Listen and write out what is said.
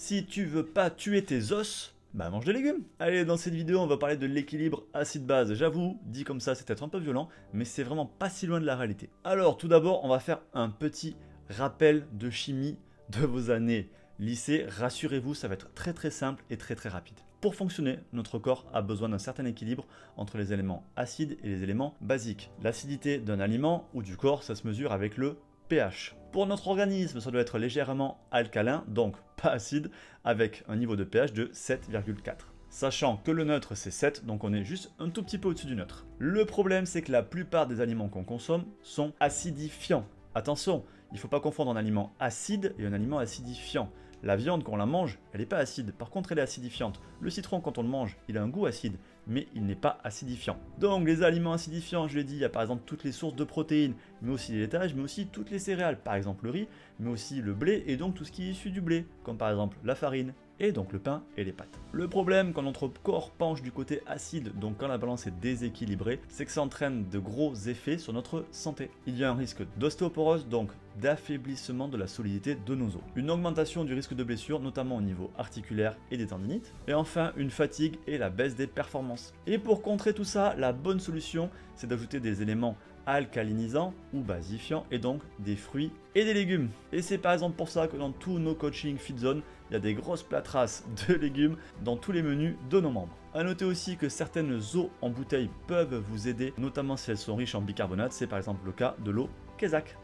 Si tu veux pas tuer tes os, bah mange des légumes. Allez, dans cette vidéo, on va parler de l'équilibre acide-base. J'avoue, dit comme ça, c'est peut-être un peu violent, mais c'est vraiment pas si loin de la réalité. Alors, tout d'abord, on va faire un petit rappel de chimie de vos années lycée. Rassurez-vous, ça va être très simple et très rapide. Pour fonctionner, notre corps a besoin d'un certain équilibre entre les éléments acides et les éléments basiques. L'acidité d'un aliment ou du corps, ça se mesure avec le pH. Pour notre organisme, ça doit être légèrement alcalin, donc pas acide, avec un niveau de pH de 7,4. Sachant que le neutre c'est 7, donc on est juste un tout petit peu au-dessus du neutre. Le problème, c'est que la plupart des aliments qu'on consomme sont acidifiants. Attention, il ne faut pas confondre un aliment acide et un aliment acidifiant. La viande, quand on la mange, elle n'est pas acide, par contre elle est acidifiante. Le citron, quand on le mange, il a un goût acide, mais il n'est pas acidifiant. Donc les aliments acidifiants, je l'ai dit, il y a par exemple toutes les sources de protéines, mais aussi les laitages, mais aussi toutes les céréales, par exemple le riz, mais aussi le blé, et donc tout ce qui est issu du blé, comme par exemple la farine, et donc le pain et les pâtes. Le problème quand notre corps penche du côté acide, donc quand la balance est déséquilibrée, c'est que ça entraîne de gros effets sur notre santé. Il y a un risque d'ostéoporose, donc d'affaiblissement de la solidité de nos os. Une augmentation du risque de blessure, notamment au niveau articulaire et des tendinites. Et enfin, une fatigue et la baisse des performances. Et pour contrer tout ça, la bonne solution, c'est d'ajouter des éléments alcalinisants ou basifiants et donc des fruits et des légumes. Et c'est par exemple pour ça que dans tous nos coachings FitZone, il y a des grosses plâtrasses de légumes dans tous les menus de nos membres. A noter aussi que certaines eaux en bouteille peuvent vous aider, notamment si elles sont riches en bicarbonate, c'est par exemple le cas de l'eau Kezak.